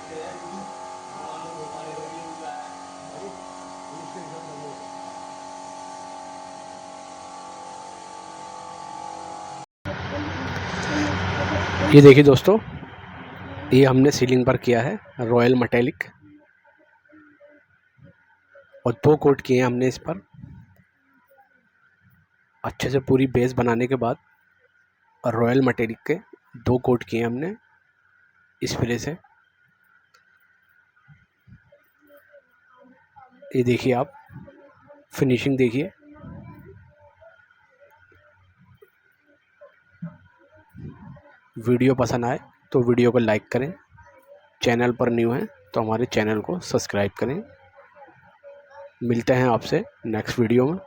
ये देखिए दोस्तों, ये हमने सीलिंग पर किया है रॉयल मेटेलिक, और 2 कोट किए हैं हमने इस पर। अच्छे से पूरी बेस बनाने के बाद रॉयल मेटेलिक के 2 कोट किए हमने इस फिले से। ये देखिए आप फिनिशिंग देखिए। वीडियो पसंद आए तो वीडियो को लाइक करें, चैनल पर न्यू हैं तो हमारे चैनल को सब्सक्राइब करें। मिलते हैं आपसे नेक्स्ट वीडियो में।